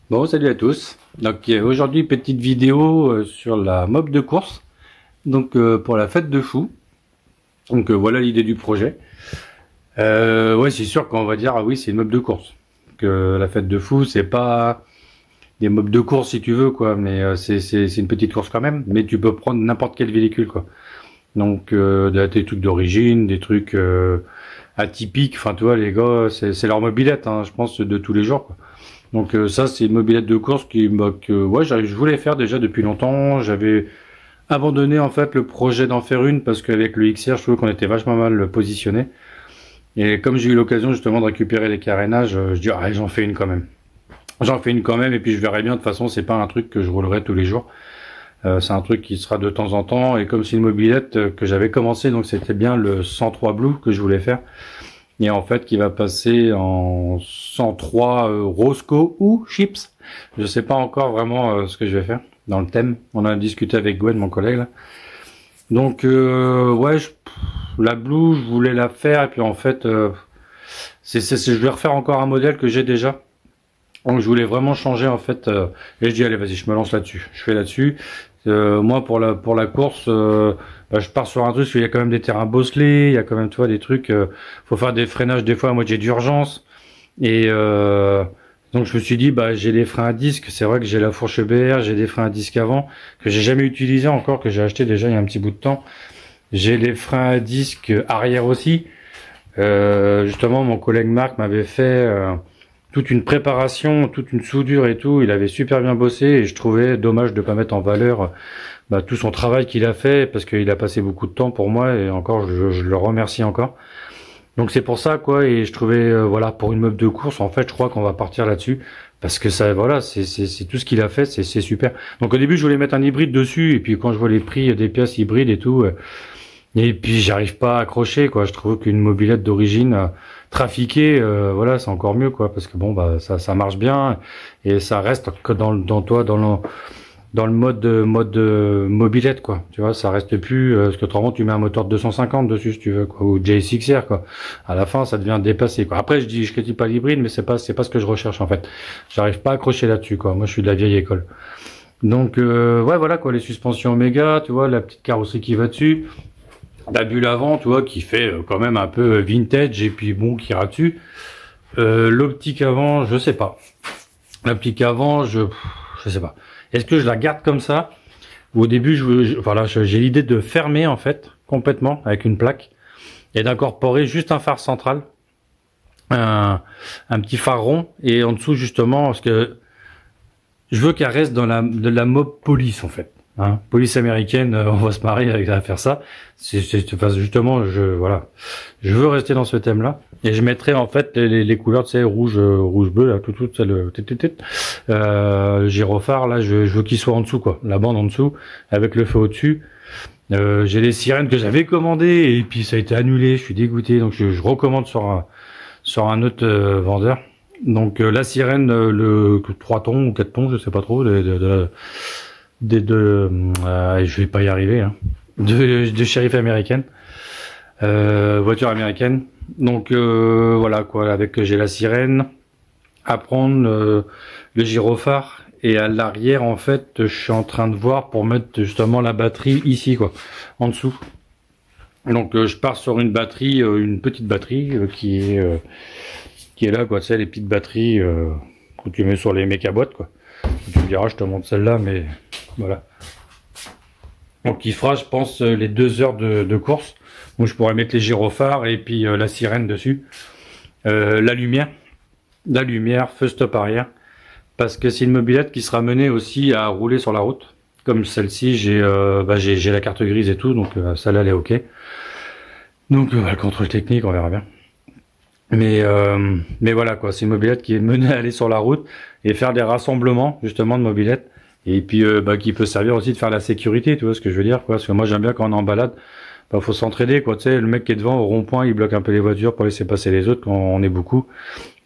Bon, salut à tous. Donc aujourd'hui, petite vidéo sur la mob de course. Donc pour la fête de fou. Donc voilà l'idée du projet. Ouais, c'est sûr qu'on va dire ah oui, c'est une mob de course. Que la fête de fou, c'est pas des mobs de course si tu veux quoi, mais c'est une petite course quand même. Mais tu peux prendre n'importe quel véhicule quoi. Donc des trucs d'origine, des trucs atypiques. Enfin, tu vois, les gars, c'est leur mobilette, hein, je pense, de tous les jours quoi. Donc ça c'est une mobilette de course que ouais je voulais faire déjà depuis longtemps. J'avais abandonné en fait le projet d'en faire une parce qu'avec le XR je trouvais qu'on était vachement mal positionné. Et comme j'ai eu l'occasion justement de récupérer les carénages, je dis ah j'en fais une quand même. J'en fais une quand même et puis je verrai bien. De toute façon c'est pas un truc que je roulerai tous les jours. C'est un truc qui sera de temps en temps. Et comme c'est une mobilette que j'avais commencé, donc c'était bien le 103 Blue que je voulais faire. Et en fait qui va passer en 103 Roscoe ou Chips. Je sais pas encore vraiment ce que je vais faire dans le thème. On a discuté avec Gwen, mon collègue là. Donc ouais, la Blue, je voulais la faire et puis en fait, je vais refaire encore un modèle que j'ai déjà. Donc je voulais vraiment changer en fait. Et je dis allez vas-y, je me lance là-dessus. Je fais là-dessus. Moi pour la course, bah, je pars sur un truc parce qu'il y a quand même des terrains bosselés, il y a quand même tu vois des trucs. Faut faire des freinages des fois à moitié d'urgence. Et donc je me suis dit bah j'ai des freins à disque. C'est vrai que j'ai la fourche BR, j'ai des freins à disque avant que j'ai jamais utilisé encore, que j'ai acheté déjà il y a un petit bout de temps. J'ai les freins à disque arrière aussi. Justement mon collègue Marc m'avait fait toute une préparation, toute une soudure et tout. Il avait super bien bossé et je trouvais dommage de pas mettre en valeur bah, tout son travail qu'il a fait parce qu'il a passé beaucoup de temps pour moi et encore je le remercie encore. Donc c'est pour ça quoi et je trouvais voilà pour une meuf de course en fait je crois qu'on va partir là-dessus parce que ça voilà c'est tout ce qu'il a fait c'est super. Donc au début je voulais mettre un hybride dessus et puis quand je vois les prix des pièces hybrides et tout et puis j'arrive pas à accrocher quoi. Je trouve qu'une mobilette d'origine trafiquée voilà c'est encore mieux quoi parce que bon bah ça marche bien et ça reste que dans le mode mobilette quoi. Tu vois ça reste plus parce que autrement tu mets un moteur de 250 dessus si tu veux quoi ou JSXR quoi. À la fin ça devient dépassé quoi. Après je critique pas l'hybride mais c'est pas ce que je recherche en fait. J'arrive pas à accrocher là-dessus quoi. Moi je suis de la vieille école. Donc ouais voilà quoi les suspensions Omega, tu vois la petite carrosserie qui va dessus. La bulle avant, tu vois, qui fait quand même un peu vintage et puis bon, qui ira dessus. L'optique avant, je sais pas. L'optique avant, je sais pas. Est-ce que je la garde comme ça ou au début, voilà, j'ai l'idée de fermer en fait complètement avec une plaque et d'incorporer juste un phare central, un petit phare rond et en dessous justement parce que je veux qu'elle reste dans de la mob police en fait. Hein, police américaine, on va se marier à faire ça. Justement, voilà, je veux rester dans ce thème-là et je mettrai en fait les couleurs, tu sais, rouge, rouge bleu là, tout, le gyrophare là, je veux qu'il soit en dessous quoi, la bande en dessous avec le feu au-dessus. J'ai les sirènes que j'avais commandées et puis ça a été annulé. Je suis dégoûté, donc je recommande sur un autre vendeur. Donc la sirène, le 3 tons ou 4 tons, je sais pas trop, je vais pas y arriver, hein, de shérif américaine, voiture américaine. Donc voilà quoi, avec j'ai la sirène, à prendre le gyrophare et à l'arrière en fait, je suis en train de voir pour mettre justement la batterie ici quoi, en dessous. Donc je pars sur une batterie, une petite batterie qui est là quoi, tu sais les petites batteries que tu mets sur les mécaboîtes quoi. Tu me diras je te montre celle-là mais voilà. Donc il fera je pense les 2 heures de course où je pourrais mettre les gyrophares et puis la sirène dessus. La lumière, feu stop arrière. Parce que c'est une mobilette qui sera menée aussi à rouler sur la route. Comme celle-ci, j'ai la carte grise et tout, donc celle-là elle est ok. Donc le contrôle technique, on verra bien. Mais voilà quoi, c'est une mobilette qui est menée à aller sur la route et faire des rassemblements justement de mobilettes. Et puis qui peut servir aussi de faire la sécurité, tu vois ce que je veux dire quoi. Parce que moi j'aime bien quand on est en balade, bah, faut s'entraider quoi, tu sais, le mec qui est devant au rond-point, il bloque un peu les voitures pour laisser passer les autres quand on est beaucoup.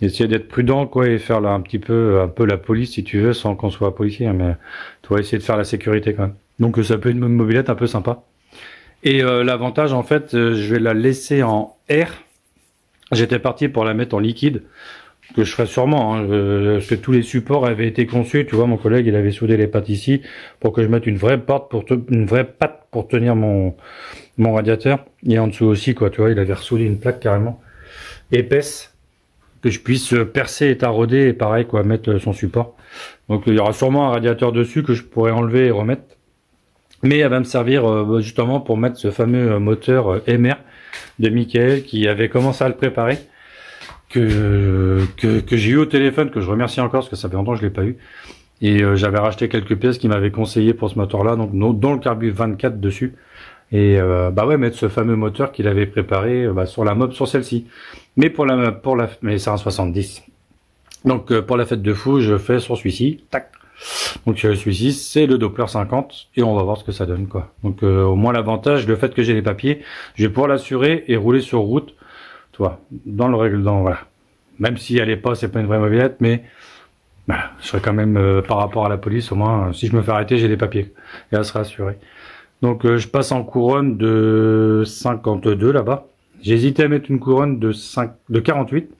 Essayer d'être prudent quoi et faire là un peu la police si tu veux sans qu'on soit policier, hein, mais tu vas essayer de faire la sécurité quand même. Donc ça peut être une mobilette un peu sympa. Et l'avantage en fait, je vais la laisser en R. J'étais parti pour la mettre en liquide que je ferai sûrement, hein, parce que tous les supports avaient été conçus. Tu vois, mon collègue, il avait soudé les pattes ici pour que je mette une vraie patte pour tenir mon radiateur. Et en dessous aussi, quoi. Tu vois, il avait ressoudé une plaque carrément épaisse que je puisse percer et tarauder et pareil, quoi, mettre son support. Donc il y aura sûrement un radiateur dessus que je pourrais enlever et remettre. Mais elle va me servir justement pour mettre ce fameux moteur MR de Michael qui avait commencé à le préparer. Que j'ai eu au téléphone, que je remercie encore parce que ça fait longtemps que je l'ai pas eu, et j'avais racheté quelques pièces qu'il m'avait conseillé pour ce moteur là, donc dont le carbu 24 dessus, et bah ouais, mettre ce fameux moteur qu'il avait préparé sur la mob, sur celle-ci, mais mais c'est un 70, donc pour la fête de fou je fais sur celui-ci, tac, donc celui-ci c'est le Doppler 50 et on va voir ce que ça donne, quoi. Donc au moins l'avantage, le fait que j'ai les papiers, je vais pouvoir l'assurer et rouler sur route, tu vois, voilà. Même si elle est pas, c'est pas une vraie mobilette, mais bah, je serai quand même par rapport à la police, au moins si je me fais arrêter, j'ai les papiers et elle sera assurée. Donc je passe en couronne de 52 là-bas. J'ai hésité à mettre une couronne de 48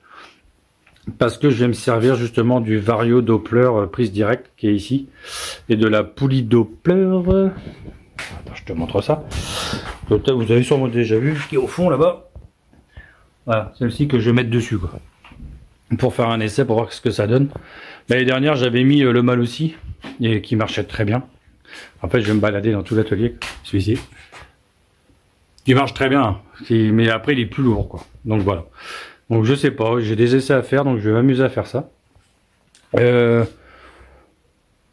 parce que je vais me servir justement du Vario Doppler prise directe qui est ici et de la poulie Doppler. Attends, je te montre ça. Vous avez sûrement déjà vu, qui est au fond là-bas. Voilà, celle-ci que je vais mettre dessus, quoi, pour faire un essai, pour voir ce que ça donne. L'année dernière, j'avais mis le mal aussi, et qui marchait très bien. En fait, je vais me balader dans tout l'atelier, celui-ci. Qui marche très bien, mais après, il est plus lourd, quoi. Donc voilà. Donc je sais pas, j'ai des essais à faire, donc je vais m'amuser à faire ça.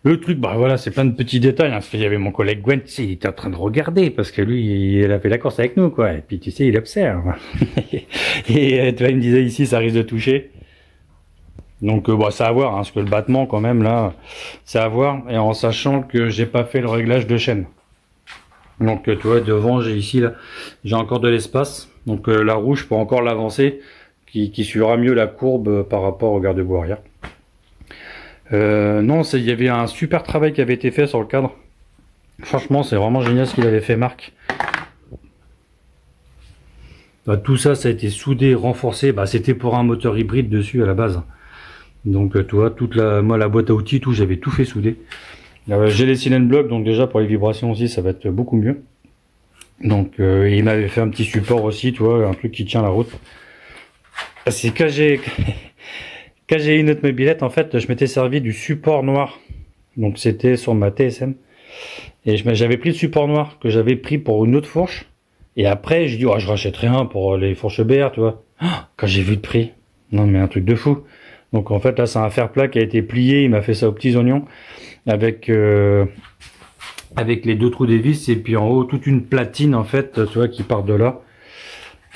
Le truc, bah voilà, c'est plein de petits détails, hein, parce qu'il y avait mon collègue Gwen, tu sais, il était en train de regarder, parce que lui, il a fait la course avec nous, quoi, et puis tu sais, il observe. Et tu vois, il me disait ici, ça risque de toucher. Donc, bah, c'est à voir, hein, parce que le battement, quand même, là, c'est à voir, et en sachant que j'ai pas fait le réglage de chaîne. Donc, tu vois, devant, j'ai ici, là, j'ai encore de l'espace, donc la roue, je peux encore l'avancer, qui suivra mieux la courbe par rapport au garde-boue arrière. Non, il y avait un super travail qui avait été fait sur le cadre. Franchement, c'est vraiment génial ce qu'il avait fait, Marc. Bah, tout ça, ça a été soudé, renforcé. Bah, c'était pour un moteur hybride dessus à la base. Donc, tu vois, moi, la boîte à outils, tout, j'avais tout fait souder. J'ai les cylindres blocs, donc déjà pour les vibrations aussi, ça va être beaucoup mieux. Donc, il m'avait fait un petit support aussi, tu vois, un truc qui tient la route. C'est quand j'ai eu une autre mobilette, en fait, je m'étais servi du support noir. Donc c'était sur ma TSM. Et j'avais pris le support noir que j'avais pris pour une autre fourche. Et après, j'ai dit, oh, je rachèterai un pour les fourches BR, tu vois. Quand j'ai vu le prix, non mais un truc de fou. Donc en fait, là, c'est un fer plat qui a été plié. Il m'a fait ça aux petits oignons. Avec les deux trous des vis. Et puis en haut, toute une platine, en fait, tu vois, qui part de là.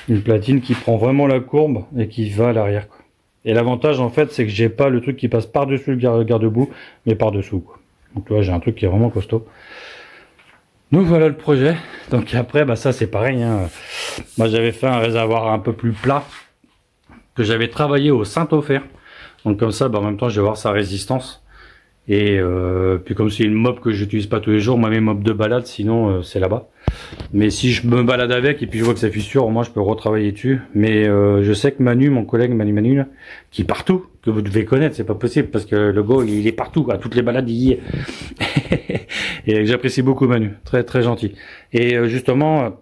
Une platine qui prend vraiment la courbe et qui va à l'arrière, quoi. Et l'avantage, en fait, c'est que j'ai pas le truc qui passe par-dessus le garde-boue, mais par-dessous, quoi. Donc, tu vois, j'ai un truc qui est vraiment costaud. Donc, voilà le projet. Donc, après, bah, ça, c'est pareil, hein. Moi, j'avais fait un réservoir un peu plus plat, que j'avais travaillé au Saint-Ofer. Donc, comme ça, bah, en même temps, je vais voir sa résistance. Et puis, comme c'est une mob que j'utilise pas tous les jours, moi, mes mobs de balade, sinon, c'est là-bas. Mais si je me balade avec et puis je vois que ça fissure, au moins je peux retravailler dessus. Mais je sais que Manu, mon collègue Manu, là, qui est partout, que vous devez connaître, c'est pas possible parce que le gars il est partout, à toutes les balades il y est. Et j'apprécie beaucoup Manu, très très gentil. Et justement,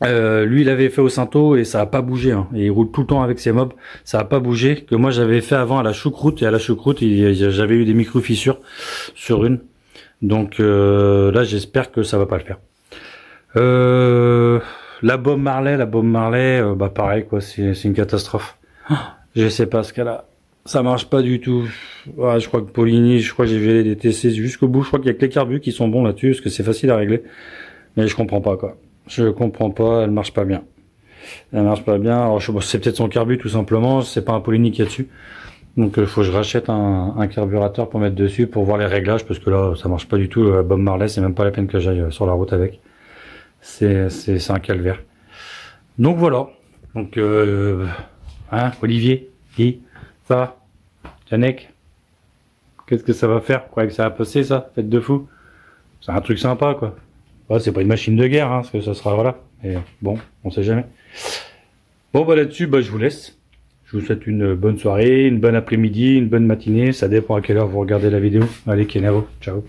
lui il avait fait au Sainto et ça a pas bougé, hein. Et il roule tout le temps avec ses mobs, ça a pas bougé. Que moi j'avais fait avant à la choucroute, et à la choucroute j'avais eu des micro fissures sur une. Donc là j'espère que ça va pas le faire. La Bob Marley, bah pareil quoi, c'est une catastrophe. Je sais pas ce qu'elle a, ça marche pas du tout. Ouais, je crois que Paulini, j'ai vu des TC jusqu'au bout. Je crois qu'il y a que les carbus qui sont bons là-dessus, parce que c'est facile à régler. Mais je comprends pas quoi. Je comprends pas, elle marche pas bien. Elle marche pas bien. Alors c'est peut-être son carbu tout simplement. C'est pas un Paulini qu'il y a dessus. Donc faut que je rachète un carburateur pour mettre dessus pour voir les réglages, parce que là ça marche pas du tout. Bob Marley, c'est même pas la peine que j'aille sur la route avec. C'est un calvaire. Donc voilà. Donc hein, Olivier, ça va, Janek, qu'est-ce que ça va faire? Vous croyez que ça va passer ça? Fête de fou. C'est un truc sympa quoi. Ouais, c'est pas une machine de guerre, hein, parce que ça sera voilà. Et bon, on sait jamais. Bon bah là-dessus, bah je vous laisse. Je Je vous souhaite une bonne soirée, une bonne après-midi, une bonne matinée. Ça dépend à quelle heure vous regardez la vidéo. Allez, Kenavo, ciao.